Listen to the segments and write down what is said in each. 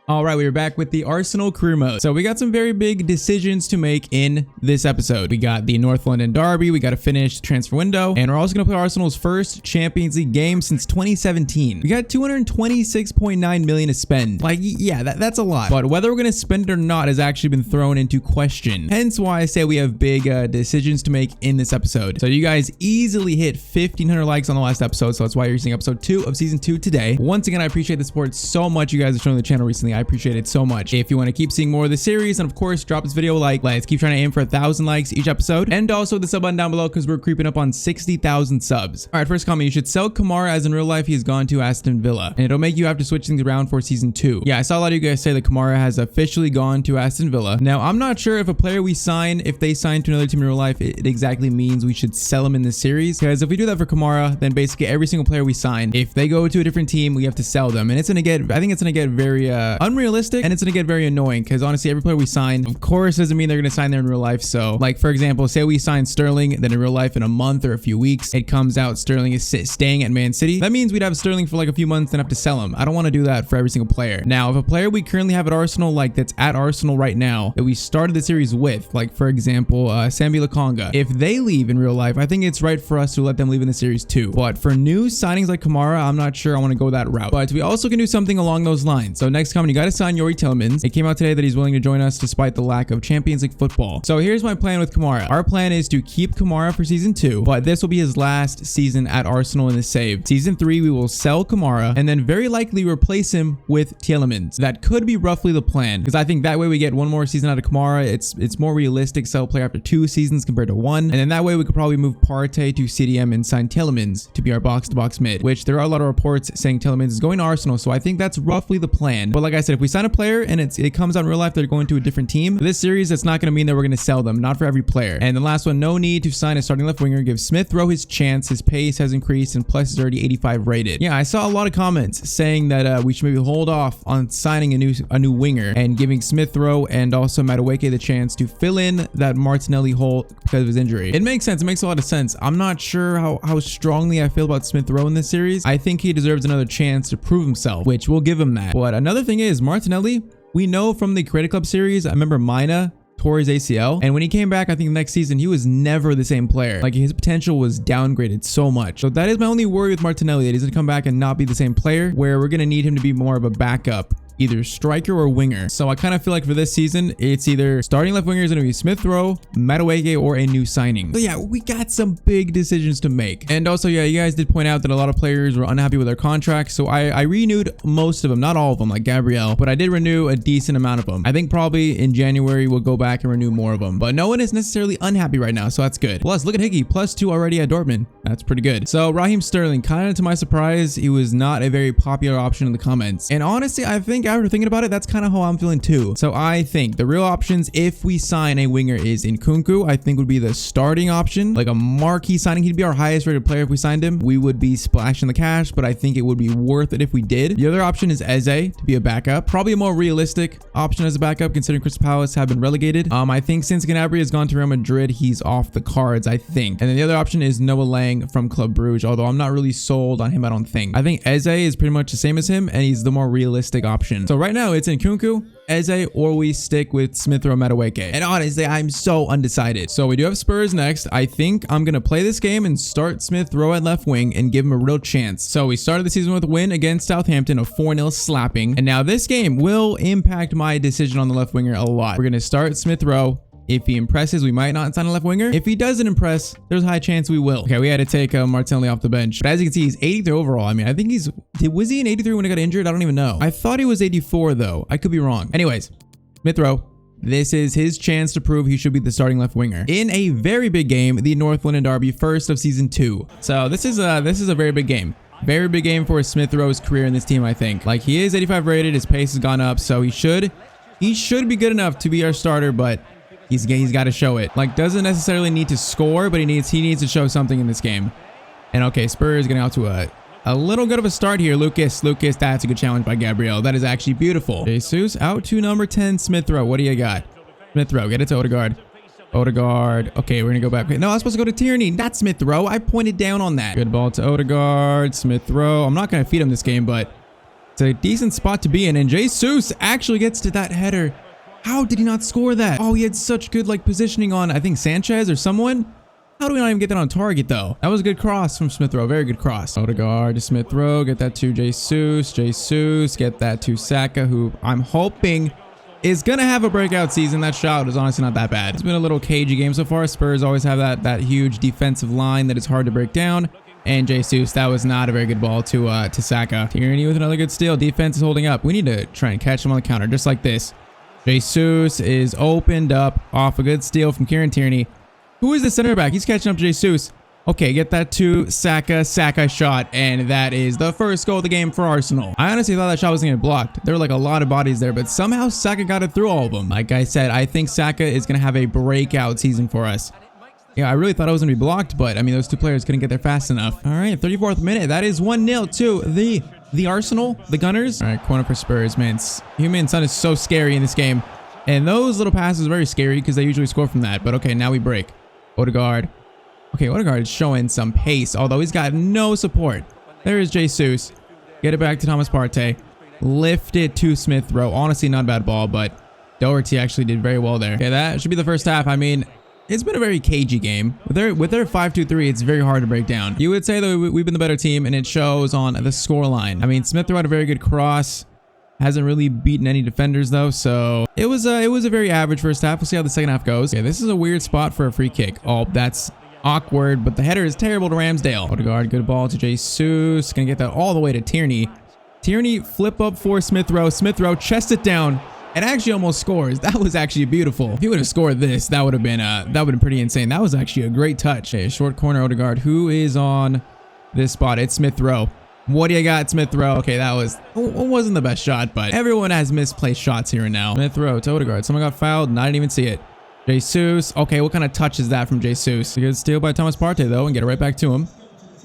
All right, we are back with the Arsenal career mode. So we got some very big decisions to make in this episode. We got the North London Derby. We got to finish the transfer window. And we're also going to play Arsenal's first Champions League game since 2017. We got 226.9 million to spend. Like, yeah, that's a lot. But whether we're going to spend it or not has actually been thrown into question. Hence why I say we have big decisions to make in this episode. So you guys easily hit 1,500 likes on the last episode. So that's why you're seeing episode 2 of season 2 today. Once again, I appreciate the support so much you guys have shown the channel recently. I appreciate it so much. If you want to keep seeing more of the series, and of course, drop this video a like. Let's keep trying to aim for 1,000 likes each episode. And also the sub button down below because we're creeping up on 60,000 subs. All right, first comment. You should sell Kamara as in real life he has gone to Aston Villa. And it'll make you have to switch things around for season 2. Yeah, I saw a lot of you guys say that Kamara has officially gone to Aston Villa. Now, I'm not sure if a player we sign, if they sign to another team in real life, it exactly means we should sell him in this series. Because if we do that for Kamara, then basically every single player we sign, if they go to a different team, we have to sell them. And it's going to get, I think it's going to get very unrealistic, and it's going to get very annoying because honestly, every player we sign, of course, doesn't mean they're going to sign there in real life. So like, for example, say we sign Sterling, then in real life in a month or a few weeks, it comes out Sterling is staying at Man City. That means we'd have Sterling for like a few months and have to sell him. I don't want to do that for every single player. Now, if a player we currently have at Arsenal, like that's at Arsenal right now, that we started the series with, like for example, Sambi Lokonga, if they leave in real life, I think it's right for us to let them leave in the series too. But for new signings like Kamara, I'm not sure I want to go that route. But we also can do something along those lines. So next comment, you got to sign Yuri Tielemans. It came out today that he's willing to join us despite the lack of Champions League football. So here's my plan with Kamara. Our plan is to keep Kamara for season 2, but this will be his last season at Arsenal in the save. Season 3, we will sell Kamara and then very likely replace him with Tielemans. That could be roughly the plan because I think that way we get one more season out of Kamara. It's more realistic sell a player after 2 seasons compared to 1. And then that way we could probably move Partey to CDM and sign Tielemans to be our box-to-box mid, which there are a lot of reports saying Tielemans is going to Arsenal. So I think that's roughly the plan. But like I said, if we sign a player and it comes out in real life they're going to a different team, this series, that's not going to mean that we're going to sell them, not for every player. And the last one, no need to sign a starting left winger. Give Smith Rowe his chance. His pace has increased and plus is already 85 rated. Yeah, I saw a lot of comments saying that we should maybe hold off on signing a new winger and giving Smith Rowe and also Madueke the chance to fill in that Martinelli hole because of his injury. It makes sense. It makes a lot of sense. I'm not sure how strongly I feel about Smith Rowe in this series. I think he deserves another chance to prove himself, which we'll give him that. But another thing is Martinelli, we know from the Creative Club series, I remember Mina tore his ACL, and when he came back, I think next season, he was never the same player. Like his potential was downgraded so much. So that is my only worry with Martinelli, that he's gonna come back and not be the same player, where we're gonna need him to be more of a backup, either striker or winger. So I kind of feel like for this season, it's either starting left winger is going to be Smith Rowe, Madueke, or a new signing. So yeah, we got some big decisions to make. And also, yeah, you guys did point out that a lot of players were unhappy with their contracts. So I renewed most of them, not all of them, like Gabriel, but I did renew a decent amount of them. I think probably in January, we'll go back and renew more of them. But no one is necessarily unhappy right now, so that's good. Plus, look at Hickey, +2 already at Dortmund. That's pretty good. So Raheem Sterling, kind of to my surprise, he was not a very popular option in the comments. And honestly, I think after thinking about it, that's kind of how I'm feeling too. So I think the real options, if we sign a winger, is Nkunku. I think would be the starting option, like a marquee signing. He'd be our highest rated player if we signed him. We would be splashing the cash, but I think it would be worth it if we did. The other option is Eze to be a backup, probably a more realistic option as a backup considering Crystal Palace have been relegated. I think since Gnabry has gone to Real Madrid, he's off the cards, I think. And then the other option is Noah Lang from Club Brugge, although I'm not really sold on him, I don't think. I think Eze is pretty much the same as him, and he's the more realistic option. So right now it's Nkunku, Eze, or we stick with Smith Rowe, Madueke. And honestly, I'm so undecided. So we do have Spurs next. I think I'm going to play this game and start Smith Rowe at left wing and give him a real chance. So we started the season with a win against Southampton, a 4-0 slapping. And now this game will impact my decision on the left winger a lot. We're going to start Smith Rowe. If he impresses, we might not sign a left winger. If he doesn't impress, there's a high chance we will. Okay, we had to take Martinelli off the bench. But as you can see, he's 83 overall. I mean, I think was he in 83 when he got injured? I don't even know. I thought he was 84 though. I could be wrong. Anyways, Smith Rowe. This is his chance to prove he should be the starting left winger in a very big game, the North London Derby, first of season 2. So this is a very big game. Very big game for Smith Rowe's career in this team, I think. Like, he is 85 rated, his pace has gone up, so he should be good enough to be our starter, but he's got to show it. Like, doesn't necessarily need to score, but he needs to show something in this game. And okay, Spurs getting out to a little good of a start here. Lucas, that's a good challenge by Gabriel. That is actually beautiful. Jesus out to number 10, Smith Rowe. What do you got? Smith Rowe, get it to Odegaard. Okay, we're gonna go back. No, I was supposed to go to Tierney, not Smith Rowe. I pointed down on that. Good ball to Odegaard, Smith Rowe. I'm not gonna feed him this game, but It's a decent spot to be in, and Jesus actually gets to that header. How did he not score that? Oh, he had such good like positioning on, I think, Sanchez or someone. How do we not even get that on target though? That was a good cross from Smith Rowe. Very good cross. Odegaard to Smith Rowe. Get that to Jesus. Jesus. Get that to Saka, who I'm hoping is going to have a breakout season. That shot was honestly not that bad. It's been a little cagey game so far. Spurs always have that huge defensive line that is hard to break down. And Jesus, that was not a very good ball to Saka. Tierney with another good steal. Defense is holding up. We need to try and catch him on the counter just like this. Jesus is opened up off a good steal from Kieran Tierney. Who is the center back? He's catching up to Jesus. Okay, get that to Saka. Saka shot, and that is the first goal of the game for Arsenal. I honestly thought that shot was going to get blocked. There were like a lot of bodies there, but somehow Saka got it through all of them. Like I said, I think Saka is going to have a breakout season for us. Yeah, I really thought it was going to be blocked, but I mean, those two players couldn't get there fast enough. All right, 34th minute. That is 1-0 to the Arsenal, the Gunners. All right, corner for Spurs, man. Heung-min Son is so scary in this game. And those little passes are very scary because they usually score from that. But okay, now we break. Odegaard. Okay, Odegaard is showing some pace, although he's got no support. There is Jesus. Get it back to Thomas Partey. Lift it to Smith Rowe. Honestly, not a bad ball, but Doherty actually did very well there. Okay, that should be the first half. I mean, it's been a very cagey game. With their 5-2-3, it's very hard to break down. You would say that we've been the better team, and it shows on the scoreline. I mean, Smith Rowe had a very good cross. Hasn't really beaten any defenders though, so it was a very average first half. We'll see how the second half goes. Okay, this is a weird spot for a free kick. Oh, that's awkward, but the header is terrible to Ramsdale. Odegaard, good ball to Jesus. Gonna get that all the way to Tierney. Tierney flip up for Smith Rowe. Smith Rowe chests it down and actually almost scores. That was actually beautiful. If he would have scored this, that would have been pretty insane. That was actually a great touch. Okay, short corner Odegaard. Who is on this spot? It's Smith Rowe. What do you got, Smith Rowe? Okay, that wasn't the best shot, but everyone has misplaced shots here and now. Smith Rowe to Odegaard. Someone got fouled, and I didn't even see it. Jesus. Okay, what kind of touch is that from Jesus? A good steal by Thomas Partey, though, and get it right back to him.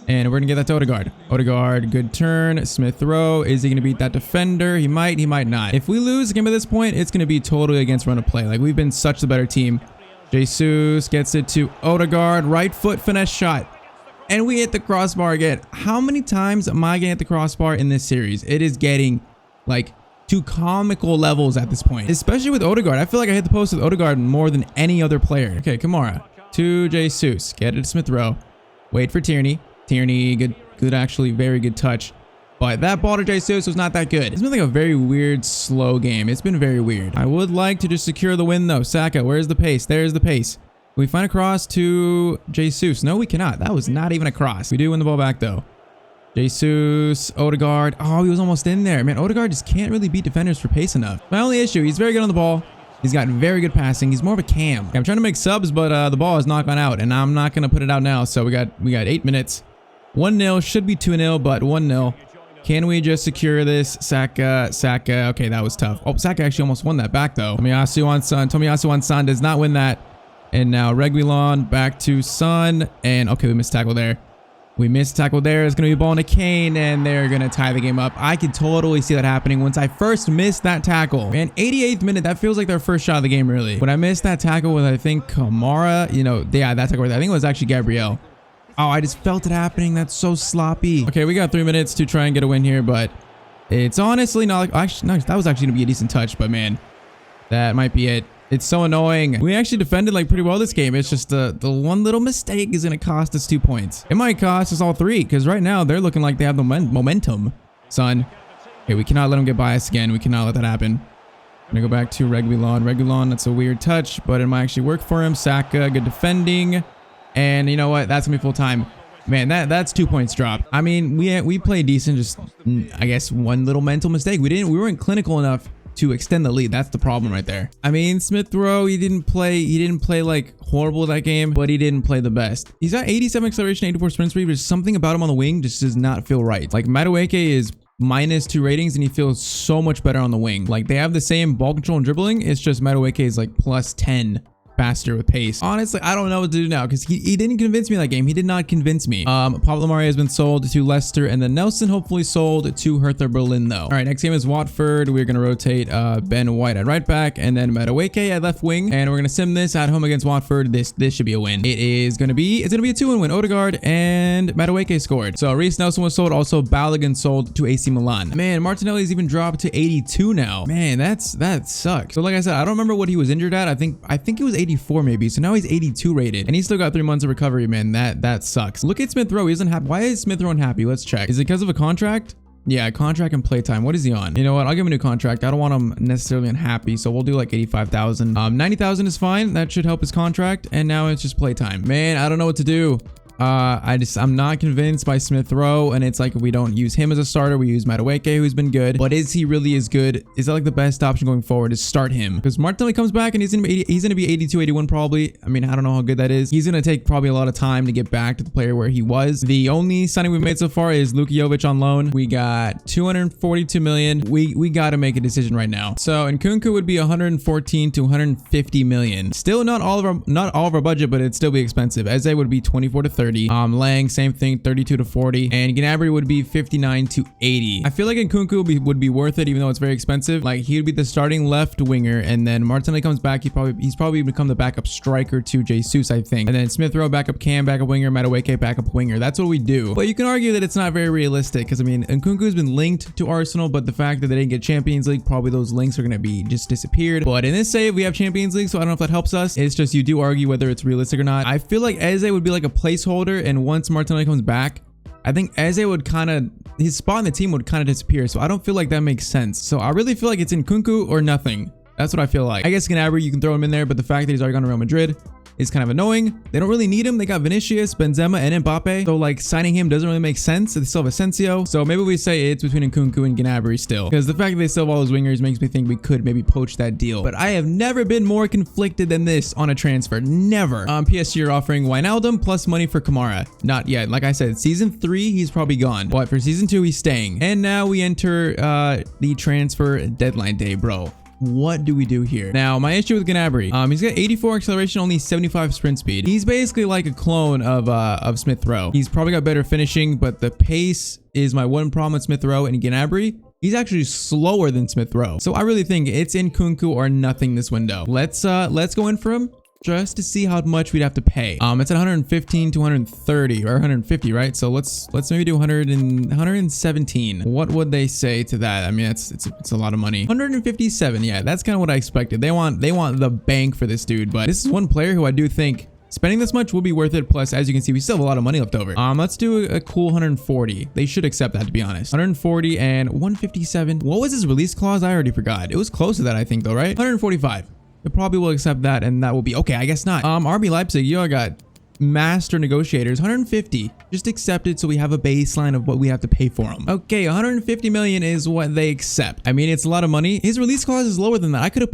And we're going to get that to Odegaard. Odegaard, good turn. Smith Rowe. Is he going to beat that defender? He might not. If we lose the game at this point, it's going to be totally against run of play. Like, we've been such the better team. Jesus gets it to Odegaard. Right foot finesse shot. And we hit the crossbar again. How many times am I getting at the crossbar in this series? It is getting like to comical levels at this point, especially with Odegaard. I feel like I hit the post with Odegaard more than any other player. Okay, Kamara to Jesus. Get it to Smith Rowe. Wait for Tierney. Tierney, good, actually, very good touch. But that ball to Jesus was not that good. It's been like a very weird, slow game. It's been very weird. I would like to just secure the win though. Saka, where's the pace? There's the pace. Can we find a cross to Jesus? No, we cannot. That was not even a cross. We do win the ball back, though. Jesus, Odegaard. Oh, he was almost in there. Man, Odegaard just can't really beat defenders for pace enough. My only issue, he's very good on the ball. He's got very good passing. He's more of a cam. I'm trying to make subs, but the ball has not gone out, and I'm not going to put it out now. So we got 8 minutes. 1-0. Should be 2-0, but 1-0. Can we just secure this? Saka. Okay, that was tough. Oh, Saka actually almost won that back, though. Tomiyasu on Son does not win that. And now Reguilon back to Son. And okay, we missed tackle there. It's going to be ball to Kane, and they're going to tie the game up. I could totally see that happening once I first missed that tackle. Man, 88th minute, that feels like their first shot of the game, really. When I missed that tackle with, I think, Kamara, yeah, that tackle right there. I think it was actually Gabriel. Oh, I just felt it happening. That's so sloppy. Okay, we got 3 minutes to try and get a win here, but it's honestly not like... Actually, no, that was actually going to be a decent touch, but man, that might be it. It's so annoying. We actually defended like pretty well this game. It's just the one little mistake is going to cost us 2 points. It might cost us all 3 because right now they're looking like they have the momentum. Son. Okay, we cannot let them get by us again. We cannot let that happen. I'm going to go back to Reguilon. Reguilon, that's a weird touch, but it might actually work for him. Saka, good defending. And you know what? That's going to be full time. Man, that's 2 points dropped. I mean, we played decent. Just, I guess, one little mental mistake. We weren't clinical enough to extend the lead. That's the problem right there. I mean, Smith Rowe, he didn't play like horrible that game, but he didn't play the best. He's got 87 acceleration, 84 sprint speed, but there's something about him on the wing just does not feel right. Like Madueke is -2 ratings and he feels so much better on the wing. Like they have the same ball control and dribbling. It's just Madueke is like +10 faster with pace. Honestly, I don't know what to do now because he didn't convince me that game. He did not convince me. Pablo Mari has been sold to Leicester, and then Nelson hopefully sold to Hertha Berlin though. All right, next game is Watford. We're gonna rotate Ben White at right back, and then Madueke at left wing, and we're gonna sim this at home against Watford. This should be a win. It's gonna be a 2-1 win. Odegaard and Madueke scored. So Reece Nelson was sold. Also Balogun sold to AC Milan. Man, Martinelli's even dropped to 82 now. Man, that sucks. So like I said, I don't remember what he was injured at. I think he was 84 maybe. So now he's 82 rated, and he's still got 3 months of recovery. Man, that sucks. Look at Smith Rowe. He isn't happy. Why is Smith Rowe unhappy? Let's check. Is it because of a contract? Yeah, contract and playtime. What is he on? You know what? I'll give him a new contract. I don't want him necessarily unhappy, so we'll do like 85,000. 90,000 is fine. That should help his contract. And now it's just playtime. Man, I don't know what to do. I'm not convinced by Smith Rowe, and it's like we don't use him as a starter. We use Madueke, who's been good, but is he really as good? Is that like the best option going forward is start him? Because Martinelli comes back and he's gonna be 82, 81 probably. I mean, I don't know how good that is. He's gonna take probably a lot of time to get back to the player where he was. The only signing we've made so far is Luka Jovic on loan. We got 242 million. We got to make a decision right now. So Nkunku would be 114 to 150 million. Still not all of our budget, but it'd still be expensive. Eze would be 24 to 30. Lang, same thing, 32 to 40, and Gnabry would be 59 to 80. I feel like Nkunku would be worth it, even though it's very expensive. Like he would be the starting left winger, and then Martinelli comes back. He's probably become the backup striker to Jesus, I think. And then Smith Rowe backup cam, backup winger, Madueke backup winger. That's what we do. But you can argue that it's not very realistic because I mean Nkunku has been linked to Arsenal, but the fact that they didn't get Champions League, probably those links are gonna be just disappeared. But in this save, we have Champions League, so I don't know if that helps us. It's just you do argue whether it's realistic or not. I feel like Eze would be like a placeholder, and once Martinelli comes back, I think Eze would his spot in the team would kind of disappear. So I don't feel like that makes sense. So I really feel like it's Nkunku or nothing. That's what I feel like. I guess Gnabry, you can throw him in there, but the fact that he's already gone to Real Madrid is kind of annoying. They don't really need him. They got Vinicius, Benzema, and Mbappe. So like signing him doesn't really make sense. They still have Asensio. So maybe we say it's between Nkunku and Gnabry still. Because the fact that they still have all those wingers makes me think we could maybe poach that deal. But I have never been more conflicted than this on a transfer. Never. PSG are offering Wijnaldum plus money for Kamara. Not yet. Like I said, season 3, he's probably gone. But for season 2, he's staying. And now we enter the transfer deadline day, bro. What do we do here? Now, my issue with Gnabry, he's got 84 acceleration, only 75 sprint speed. He's basically like a clone of Smith Rowe. He's probably got better finishing, but the pace is my one problem with Smith Rowe. And Gnabry, he's actually slower than Smith Rowe. So I really think it's Nkunku or nothing this window. Let's go in for him just to see how much we'd have to pay. It's at 115 to 130 or 150, right? So let's maybe do 117. What would they say to that? I mean, it's a lot of money. 157. Yeah, that's kind of what I expected. They want the bank for this dude, but this is one player who I do think spending this much will be worth it. Plus, as you can see, we still have a lot of money left over. Let's do a cool 140. They should accept that, to be honest. 140 and 157. What was his release clause? I already forgot. It was close to that, I think, though, right? 145. They probably will accept that, and that will be okay. I guess not. RB Leipzig, you all got master negotiators. 150. Just accept it so we have a baseline of what we have to pay for them. Okay, 150 million is what they accept. I mean, it's a lot of money. His release clause is lower than that. I could have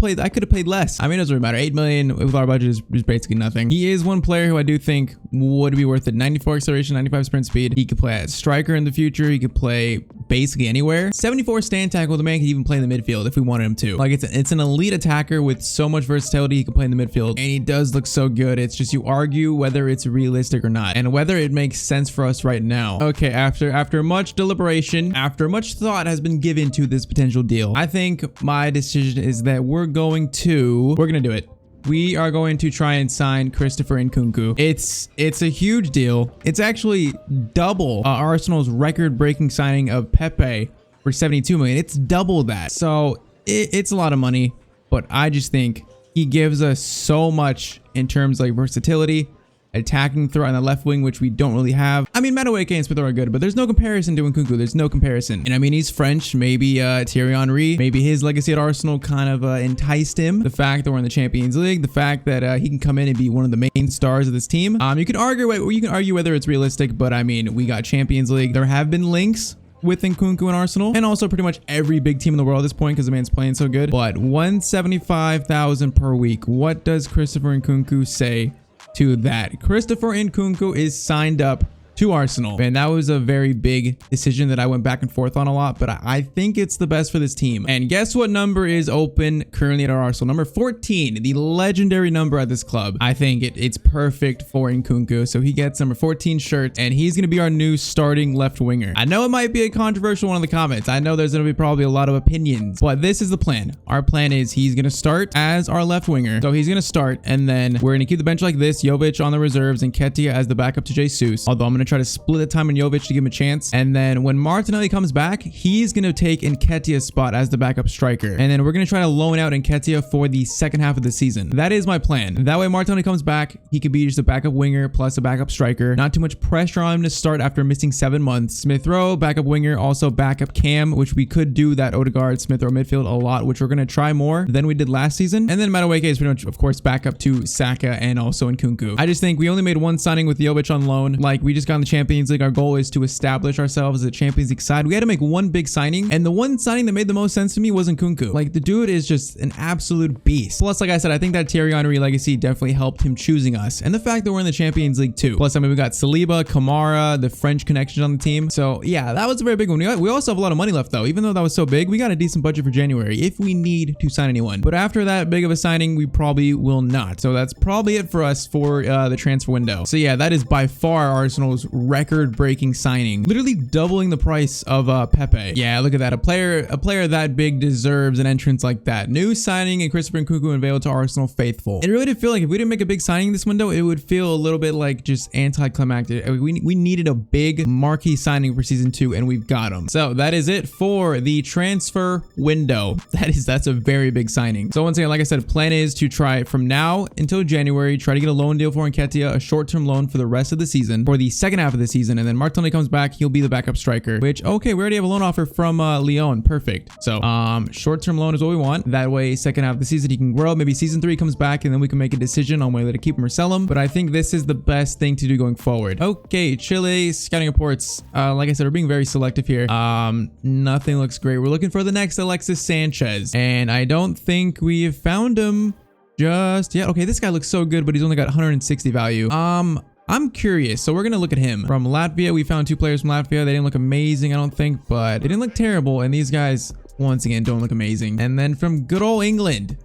paid less. I mean, it doesn't really matter. 8 million with our budget is basically nothing. He is one player who I do think would be worth it. 94 acceleration, 95 sprint speed. He could play as striker in the future. He could play basically anywhere. 74 stand tackle. The man could even play in the midfield if we wanted him to. Like it's an elite attacker with so much versatility. He can play in the midfield, and he does look so good. It's just you argue whether it's realistic or not, and whether it makes sense for us right now. Okay, after much deliberation, after much thought has been given to this potential deal, I think my decision is that we're gonna do it. We are going to try and sign Christopher Nkunku. It's a huge deal. It's actually double Arsenal's record-breaking signing of Pepe for 72 million. It's double that. So it's a lot of money, but I just think he gives us so much in terms of like versatility, attacking threat on the left wing, which we don't really have. I mean, Madueke and Smith are good, but there's no comparison to Nkunku. There's no comparison. And I mean, he's French. Maybe Thierry Henry, maybe his legacy at Arsenal kind of enticed him. The fact that we're in the Champions League, the fact that he can come in and be one of the main stars of this team. You can argue whether it's realistic, but I mean, we got Champions League. There have been links with Nkunku and Arsenal, and also pretty much every big team in the world at this point because the man's playing so good. But 175,000 per week. What does Christopher Nkunku say to that? Christopher Nkunku is signed up to Arsenal. And that was a very big decision that I went back and forth on a lot, but I think it's the best for this team. And guess what number is open currently at our Arsenal? Number 14, the legendary number at this club. I think it's perfect for Nkunku. So he gets number 14 shirt, and he's going to be our new starting left winger. I know it might be a controversial one in the comments. I know there's going to be probably a lot of opinions, but this is the plan. Our plan is he's going to start as our left winger. So he's going to start, and then we're going to keep the bench like this. Jovic on the reserves and Nketiah as the backup to Jesus. Although I'm going to try to split the time on Jovic to give him a chance. And then when Martinelli comes back, he's going to take Nketiah's spot as the backup striker. And then we're going to try to loan out Nketiah for the second half of the season. That is my plan. That way Martinelli comes back, he could be just a backup winger plus a backup striker. Not too much pressure on him to start after missing 7 months. Smith Rowe, backup winger, also backup cam, which we could do that Odegaard, Smith Rowe midfield a lot, which we're going to try more than we did last season. And then Madueke is pretty much, of course, backup to Saka and also Nkunku. I just think we only made one signing with Jovic on loan. Like, we just got in the Champions League. Our goal is to establish ourselves as a Champions League side. We had to make one big signing, and the one signing that made the most sense to me was Nkunku. Like, the dude is just an absolute beast. Plus, like I said, I think that Thierry Henry legacy definitely helped him choosing us, and the fact that we're in the Champions League too. Plus, I mean, we got Saliba, Kamara, the French connections on the team. So yeah, that was a very big one. We also have a lot of money left though. Even though that was so big, we got a decent budget for January if we need to sign anyone. But after that big of a signing, we probably will not. So that's probably it for us for the transfer window. So yeah, that is by far Arsenal's record-breaking signing, literally doubling the price of Pepe. Yeah, look at that. A player that big deserves an entrance like that. New signing and Christopher Nkunku unveiled to Arsenal faithful. It really did feel like if we didn't make a big signing this window, it would feel a little bit like just anticlimactic. We needed a big marquee signing for season 2, and we've got them. So that is it for the transfer window. That's a very big signing. So once again, like I said, plan is to try from now until January, try to get a loan deal for Nketiah, a short-term loan for the rest of the season, for the second half of the season, and then Martinelli comes back, he'll be the backup striker, which, okay, we already have a loan offer from Lyon. Perfect. So short-term loan is what we want. That way, second half of the season, he can grow. Maybe season 3 comes back, and then we can make a decision on whether to keep him or sell him. But I think this is the best thing to do going forward. Okay, Chile scouting reports. Like I said, we're being very selective here. Nothing looks great. We're looking for the next Alexis Sanchez, and I don't think we have found him just yet. Okay, this guy looks so good, but he's only got 160 value. I'm curious, so we're gonna look at him. From Latvia, we found 2 players from Latvia. They didn't look amazing, I don't think, but they didn't look terrible, and these guys, once again, don't look amazing. And then from good old England,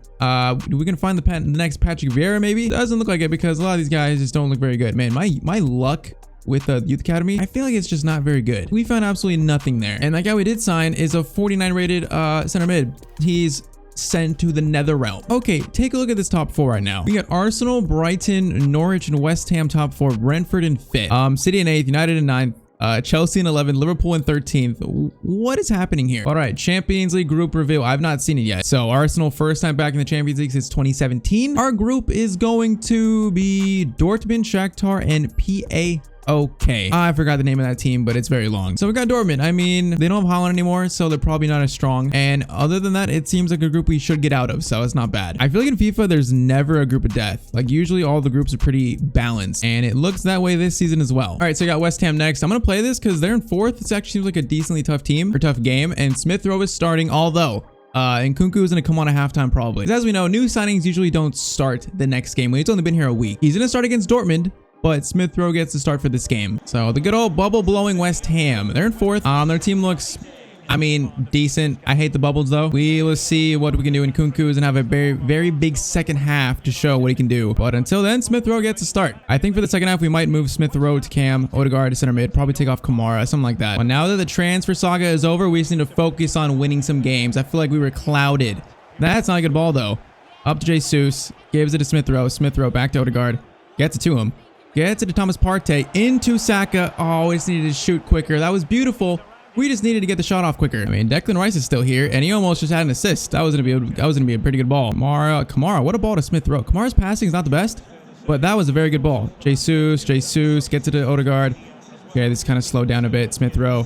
we can find the next Patrick Vieira, maybe? Doesn't look like it, because a lot of these guys just don't look very good. Man, my luck with the youth academy, I feel like it's just not very good. We found absolutely nothing there. And that guy we did sign is a 49 rated center mid. He's sent to the nether realm. Okay, take a look at this top 4 right now. We got Arsenal, Brighton, Norwich, and West Ham top 4, Brentford in 5th, City in 8th, United in 9th, Chelsea in 11th, Liverpool in 13th. What is happening here? All right, Champions League group reveal. I've not seen it yet. So Arsenal, first time back in the Champions League since 2017. Our group is going to be Dortmund, Shakhtar, and PA. Okay, I forgot the name of that team, but it's very long. So we got Dortmund. I mean, they don't have Haaland anymore, so they're probably not as strong. And other than that, it seems like a group we should get out of, so it's not bad. I feel like in FIFA, there's never a group of death. Like, usually all the groups are pretty balanced, and it looks that way this season as well. All right, so we got West Ham next. I'm gonna play this because they're in 4th. It actually seems like a decently tough team or tough game, and Smith Rowe is starting, although Nkunku is going to come on at halftime probably. As we know, new signings usually don't start the next game when he's only been here a week. He's going to start against Dortmund, but Smith Rowe gets to start for this game. So the good old bubble blowing West Ham. They're in 4th. Their team looks, I mean, decent. I hate the bubbles though. We will see what we can do in Nkunku and have a very, very big second half to show what he can do. But until then, Smith Rowe gets a start. I think for the second half, we might move Smith Rowe to cam, Odegaard to center mid, probably take off Kamara, something like that. But now that the transfer saga is over, we just need to focus on winning some games. I feel like we were clouded. That's not a good ball though. Up to Jesus, gives it to Smith Rowe. Smith Rowe back to Odegaard, gets it to him. Gets it to Thomas Partey, into Saka. Oh, we just needed to shoot quicker. That was beautiful. We just needed to get the shot off quicker. I mean, Declan Rice is still here, and he almost just had an assist. That was gonna be a pretty good ball. Kamara, what a ball to Smith Rowe. Kamara's passing is not the best, but that was a very good ball. Jesus gets it to Odegaard. Okay, this kind of slowed down a bit. Smith Rowe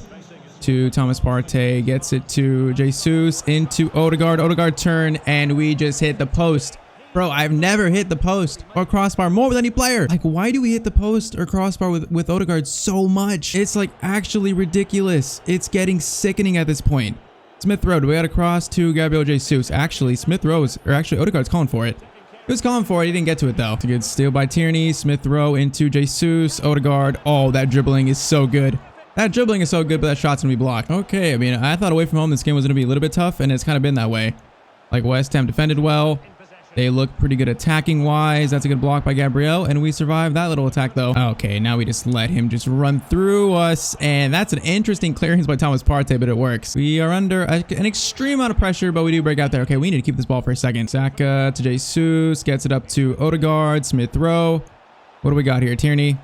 to Thomas Partey, gets it to Jesus, into Odegaard. Odegaard turn, and we just hit the post. Bro, I've never hit the post or crossbar more with any player. Like, why do we hit the post or crossbar with Odegaard so much? It's like actually ridiculous. It's getting sickening at this point. Smith Rowe, do we got to cross to Gabriel Jesus? Actually, Odegaard's calling for it. He was calling for it. He didn't get to it, though. It's a good steal by Tierney. Smith Rowe into Jesus. Odegaard. Oh, that dribbling is so good. That dribbling is so good, but that shot's going to be blocked. Okay, I mean, I thought away from home this game was going to be a little bit tough, and it's kind of been that way. Like, West Ham defended well. They look pretty good attacking-wise. That's a good block by Gabriel, and we survived that little attack, though. Okay, now we just let him just run through us, and that's an interesting clearance by Thomas Partey, but it works. We are under an extreme amount of pressure, but we do break out there. Okay, we need to keep this ball for a second. Saka to Jesus, gets it up to Odegaard, Smith Rowe. What do we got here? Tierney.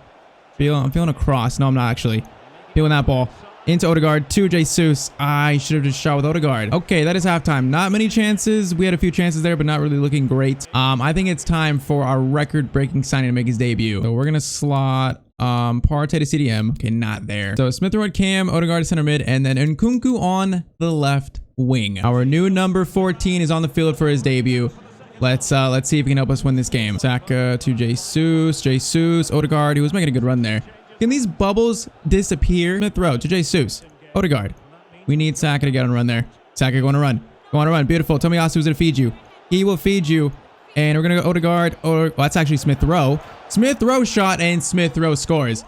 I'm feeling a cross. No, I'm not actually. Feeling that ball. Into Odegaard to Jesus. I should have just shot with Odegaard. Okay, that is halftime. Not many chances. We had a few chances there, but not really looking great. I think it's time for our record-breaking signing to make his debut. So we're going to slot Partey to CDM. Okay, not there. So Smith Rowe at cam, Odegaard to center mid, and then Nkunku on the left wing. Our new number 14 is on the field for his debut. Let's see if he can help us win this game. Saka to Jesus, Odegaard. He was making a good run there. Can these bubbles disappear? Smith Rowe to Jesus. Odegaard. We need Saka to get on a run there. Saka going to run. Go on a run. Beautiful. Tomiyasu is going to feed you. He will feed you. And we're going to go Odegaard. Well, that's actually Smith Rowe. Smith Rowe shot and Smith Rowe scores.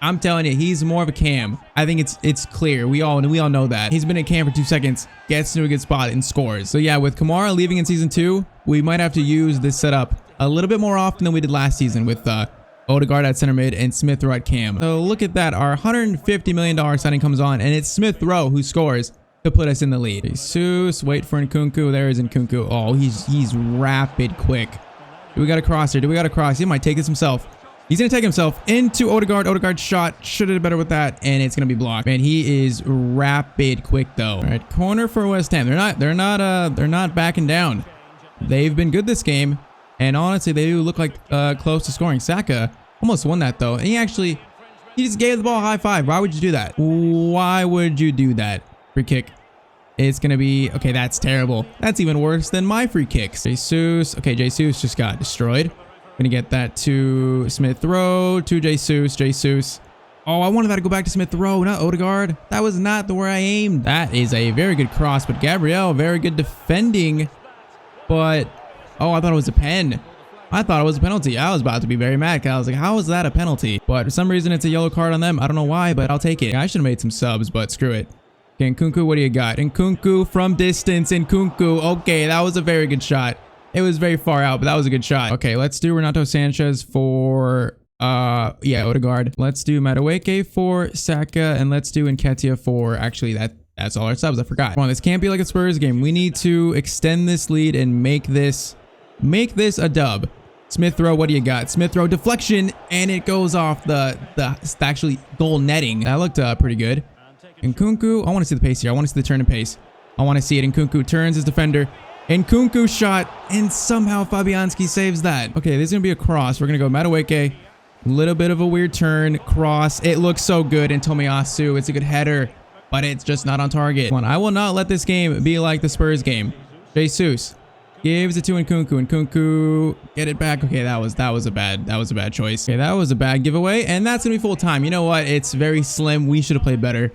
I'm telling you, he's more of a cam. I think it's clear. We all know that. He's been a cam for 2 seconds, gets to a good spot and scores. So yeah, with Kamara leaving in season 2, we might have to use this setup a little bit more often than we did last season with Odegaard at center mid and Smith Rowe at cam. So look at that. Our $150 million signing comes on, and it's Smith Rowe who scores to put us in the lead. Jesus, wait for Nkunku. There is Nkunku. Oh, he's rapid quick. Do we got a cross here? Do we got a cross? He might take this himself. He's going to take himself into Odegaard. Odegaard shot. Should have done better with that, and it's going to be blocked. Man, he is rapid quick, though. All right, corner for West Ham. They're not backing down. They've been good this game. And honestly, they do look like close to scoring. Saka almost won that, though. And he just gave the ball a high five. Why would you do that? Why would you do that? Free kick. It's going to be... Okay, that's terrible. That's even worse than my free kicks. Jesus. Okay, Jesus just got destroyed. Going to get that to Smith Rowe. To Jesus. Oh, I wanted that to go back to Smith Rowe, not Odegaard. That was not the where I aimed. That is a very good cross. But Gabriel, very good defending. But... Oh, I thought it was a pen. I thought it was a penalty. I was about to be very mad because I was like, how is that a penalty? But for some reason, it's a yellow card on them. I don't know why, but I'll take it. I should have made some subs, but screw it. Okay, Nkunku, what do you got? Nkunku from distance. Nkunku. Okay, that was a very good shot. It was very far out, but that was a good shot. Okay, let's do Renato Sanchez for... yeah, Odegaard. Let's do Madueke for Saka, and let's do Nketiah for... Actually, that's all our subs. I forgot. Come on, this can't be like a Spurs game. We need to extend this lead and make this a dub. Smith Rowe, what do you got? Smith Rowe deflection, and it goes off the actually goal netting. That looked pretty good. Nkunku, I want to see the pace here. I want to see the turn and pace. I want to see it. Nkunku turns his defender. Nkunku shot, and somehow Fabianski saves that. Okay, this is going to be a cross. We're going to go Madueke. A little bit of a weird turn. Cross. It looks so good. And Tomiyasu, it's a good header, but it's just not on target. Come on, I will not let this game be like the Spurs game. Jesus gives it to Nkunku. Nkunku, get it back. Okay, that was a bad choice. Okay, that was a bad giveaway, and that's gonna be full time. You know what? It's very slim. We should have played better.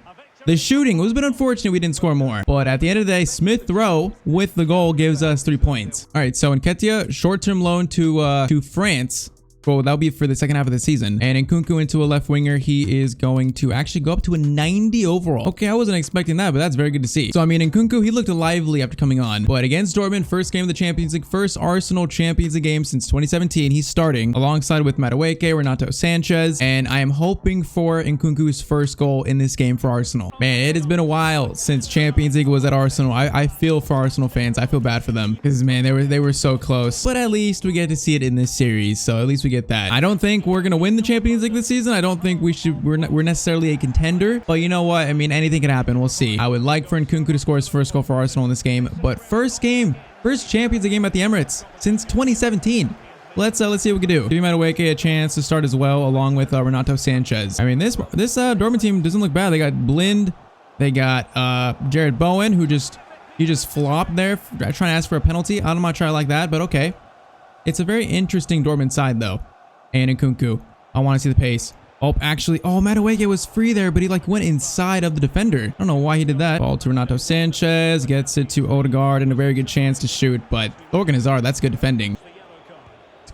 The shooting was a bit unfortunate we didn't score more, but at the end of the day, Smith Rowe with the goal gives us 3 points. All right, so Nketiah, short-term loan to France. Well, that'll be for the second half of the season. And Nkunku into a left winger, he is going to actually go up to a 90 overall. Okay, I wasn't expecting that, but that's very good to see. So, I mean, Nkunku, he looked lively after coming on. But against Dortmund, first game of the Champions League, first Arsenal Champions League game since 2017, he's starting alongside with Madueke, Renato Sanchez, and I am hoping for Nkunku's first goal in this game for Arsenal. Man, it has been a while since Champions League was at Arsenal. I feel for Arsenal fans. I feel bad for them because, man, they were so close. But at least we get to see it in this series, so at least we get that. I don't think we're gonna win the Champions League this season. I don't think we're necessarily a contender, but you know what? I mean, anything can happen. We'll see. I would like for Nkunku to score his first goal for Arsenal in this game, but first Champions League game at the Emirates since 2017. Let's see what we can do. Give Madueke a chance to start as well, along with Renato Sanchez. I mean, this Dortmund team doesn't look bad. They got Blind, they got Jared Bowen, who just flopped there, trying to ask for a penalty. I'm not sure I like that, but okay. It's a very interesting Dortmund side though. And Nkunku, I want to see the pace. Oh, actually, Madueke was free there, but he like went inside of the defender. I don't know why he did that. Ball to Renato Sanchez, gets it to Odegaard, and a very good chance to shoot, but Thorgan Hazard, that's good defending.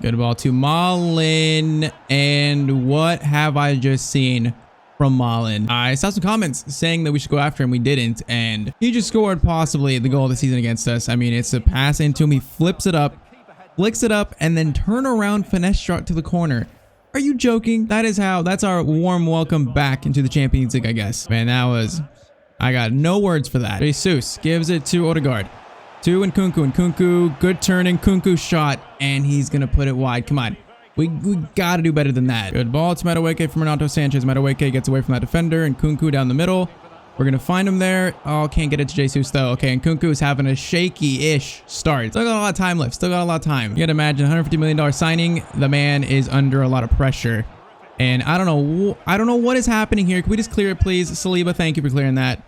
Good ball to Malin. And what have I just seen from Malin? I saw some comments saying that we should go after him. We didn't. And he just scored possibly the goal of the season against us. I mean, it's a pass into him. He flips it up, flicks it up, and then turn around finesse shot to the corner. Are you joking? That's our warm welcome back into the Champions League, I guess. Man, I got no words for that. Jesus gives it to Odegaard. To Nkunku. Nkunku, good turn. Nkunku shot, and he's going to put it wide. Come on. We got to do better than that. Good ball to Madueke from Renato Sanchez. Madueke gets away from that defender. Nkunku down the middle. We're going to find him there. Oh, can't get it to Jesus, though. Okay, Nkunku's having a shaky-ish start. Still got a lot of time left. Still got a lot of time. You got to imagine $150 million signing. The man is under a lot of pressure. And I don't know what is happening here. Can we just clear it, please? Saliba, thank you for clearing that.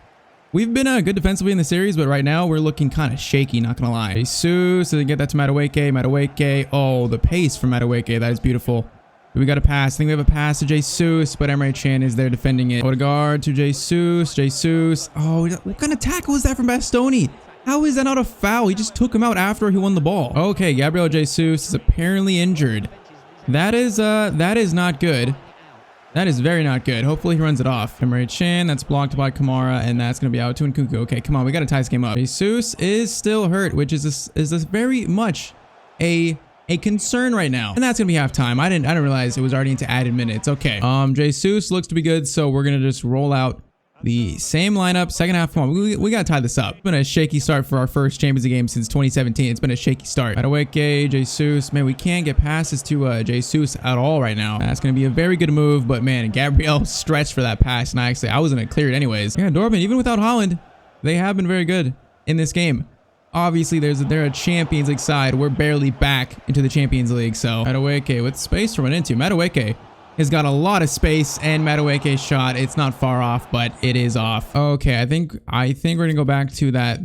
We've been good defensively in the series, but right now we're looking kind of shaky, not going to lie. Jesus, so get that to Madueke. Madueke. Oh, the pace from Madueke. That is beautiful. We got a pass. I think we have a pass to Jesus, but Emre Can is there defending it. Odegaard to Jesus. Jesus. Oh, what kind of tackle is that from Bastoni? How is that not a foul? He just took him out after he won the ball. Okay, Gabriel Jesus is apparently injured. That is not good. That is very not good. Hopefully he runs it off. Emre Can, that's blocked by Kamara, and that's going to be out to Nkunku. Okay, come on, we got to tie this game up. Jesus is still hurt, which is very much a concern right now. And that's gonna be halftime. I didn't realize it was already into added minutes. Okay. Jesus looks to be good, so we're gonna just roll out the same lineup. Second half. Come on, we gotta tie this up. It's been a shaky start for our first Champions League game since 2017. It's been a shaky start. Madueke, Jesus. Man, we can't get passes to Jesus at all right now. That's gonna be a very good move, but man, Gabriel stretched for that pass, and I was gonna clear it anyways. Yeah, Dortmund, even without Haaland, they have been very good in this game. Obviously, they're a Champions League side. We're barely back into the Champions League, so Madueke with space to run into. Madueke has got a lot of space, and Madueke's shot, it's not far off, but it is off. Okay, I think we're gonna go back to that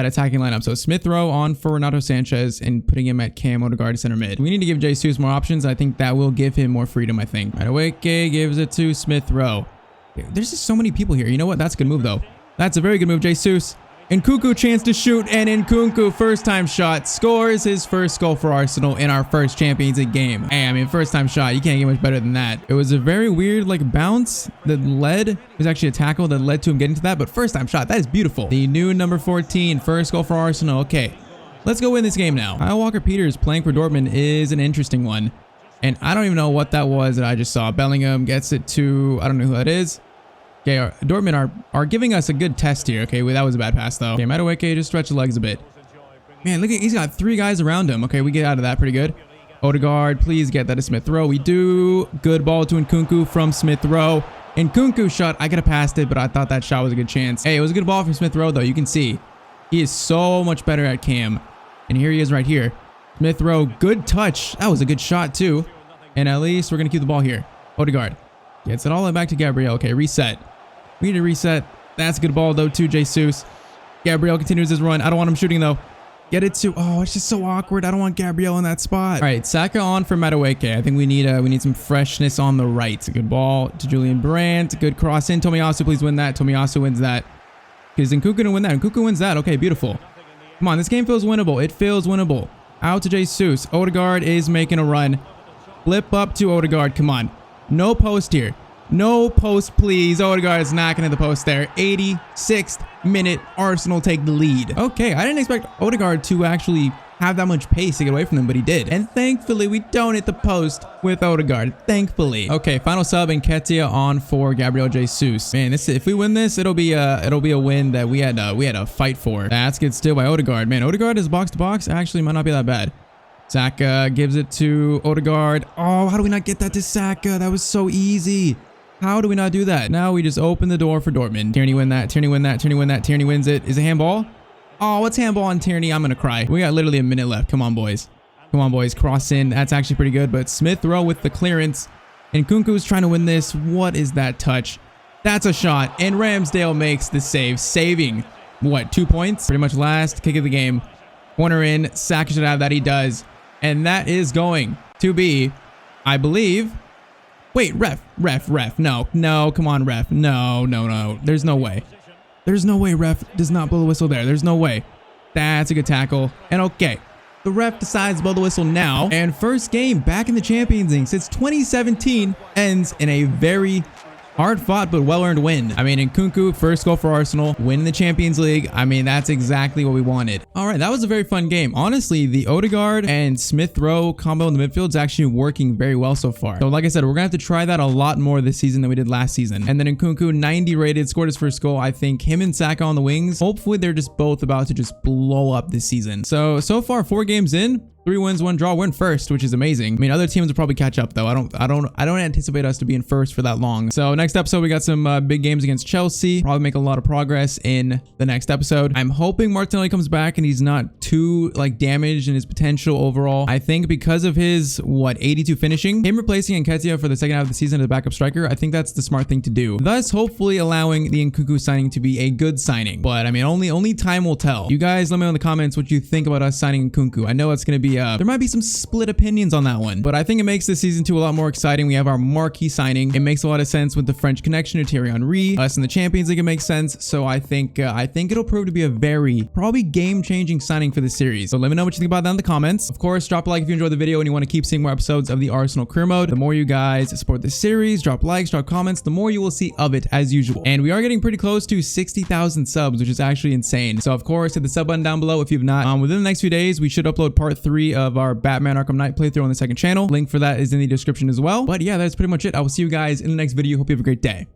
attacking lineup. So Smith Rowe on for Renato Sanchez and putting him at Cam Odegaard center mid. We need to give Jesus more options. I think that will give him more freedom. I think Madueke gives it to Smith Rowe. There's just so many people here. You know what? That's a good move though. That's a very good move, Jesus. Nkunku chance to shoot, and Nkunku first time shot scores his first goal for Arsenal in our first Champions League game. Hey, I mean, first time shot, you can't get much better than that. It was a very weird bounce that it was actually a tackle that led to him getting to that, but first time shot, that is beautiful. The new number 14, first goal for Arsenal. Okay, let's go win this game now. Kyle Walker-Peters playing for Dortmund is an interesting one, and I don't even know what that was that I just saw. Bellingham gets it to, I don't know who that is. Okay, Dortmund are giving us a good test here. Okay, that was a bad pass though. Okay, Madueke just stretch the legs a bit. Man, look at, he's got 3 guys around him. Okay, we get out of that pretty good. Odegaard, please get that to Smith Rowe. We do. Good ball to Nkunku from Smith Rowe. Nkunku shot. I could have passed it, but I thought that shot was a good chance. Hey, it was a good ball from Smith Rowe though. You can see he is so much better at Cam. And here he is right here. Smith Rowe, good touch. That was a good shot too. And at least we're going to keep the ball here. Odegaard gets it all the way back to Gabriel. Okay, reset. We need to reset. That's a good ball though to Jesus. Gabriel continues his run. I don't want him shooting though. Get it to, oh, it's just so awkward. I don't want Gabriel in that spot. All right, Saka on for Madueke. I think we need some freshness on the right. Good ball to Julian Brandt. Good cross in. Tomiyasu, please win that. Tomiyasu wins that. Because Nkunku didn't win that. Nkunku wins that. Okay, beautiful. Come on, this game feels winnable. It feels winnable. Out to Jesus. Odegaard is making a run. Flip up to Odegaard. Come on. No post here. No post, please. Odegaard is knocking at the post there. 86th minute, Arsenal take the lead. Okay, I didn't expect Odegaard to actually have that much pace to get away from them, but he did. And thankfully, we don't hit the post with Odegaard. Thankfully. Okay, final sub, Nketiah on for Gabriel Jesus. Man, if we win this, it'll be a win that we had to fight for. That's good steal by Odegaard. Man, Odegaard is box to box. Actually, might not be that bad. Saka gives it to Odegaard. Oh, how do we not get that to Saka? That was so easy. How do we not do that? Now we just open the door for Dortmund. Tierney win that. Tierney win that. Tierney win that. Tierney wins it. Is it handball? Oh, what's handball on Tierney? I'm going to cry. We got literally a minute left. Come on, boys. Come on, boys. Cross in. That's actually pretty good. But Smith Rowe with the clearance. And Nkunku's trying to win this. What is that touch? That's a shot. And Ramsdale makes the save. Saving, what, 2 points? Pretty much last kick of the game. Corner in. Saka should have that. He does. And that is going to be, I believe... Wait, ref. No, come on, ref. No. There's no way. There's no way ref does not blow the whistle there. There's no way. That's a good tackle. And okay, The ref decides blow the whistle now. And first game back in the Champions League since 2017 ends in a very hard-fought but well-earned win. I mean, Nkunku, first goal for Arsenal, win the Champions League. I mean, that's exactly what we wanted. All right, that was a very fun game. Honestly, the Odegaard and Smith Rowe combo in the midfield is actually working very well so far. So like I said, we're gonna have to try that a lot more this season than we did last season. And then Nkunku, 90 rated, scored his first goal. I think him and Saka on the wings, hopefully they're just both about to just blow up this season. So far, 4 games in, 3 wins, 1 draw. We're in first, which is amazing. I mean, other teams will probably catch up though. I don't anticipate us to be in first for that long. So next episode, we got some big games against Chelsea. Probably make a lot of progress in the next episode. I'm hoping Martinelli comes back and he's not too like damaged in his potential overall. I think because of his 82 finishing, him replacing Nketiah for the second half of the season as a backup striker, I think that's the smart thing to do. Thus, hopefully allowing the Nkunku signing to be a good signing. But I mean, only time will tell. You guys, let me know in the comments what you think about us signing Nkunku. I know it's gonna be there might be some split opinions on that one, but I think it makes this season 2 a lot more exciting. We have our marquee signing. It makes a lot of sense with the French connection to Thierry Henry. Us in the Champions League, it makes sense. So I think it'll prove to be a very probably game-changing signing for the series. So let me know what you think about that in the comments. Of course, drop a like if you enjoyed the video and you want to keep seeing more episodes of the Arsenal Career Mode. The more you guys support the series, drop likes, drop comments, the more you will see of it as usual. And we are getting pretty close to 60,000 subs, which is actually insane. So of course, hit the sub button down below if you've not. Within the next few days, we should upload part 3 of our Batman Arkham Knight playthrough on the second channel. Link for that is in the description as well. But yeah, that's pretty much it. I will see you guys in the next video. Hope you have a great day.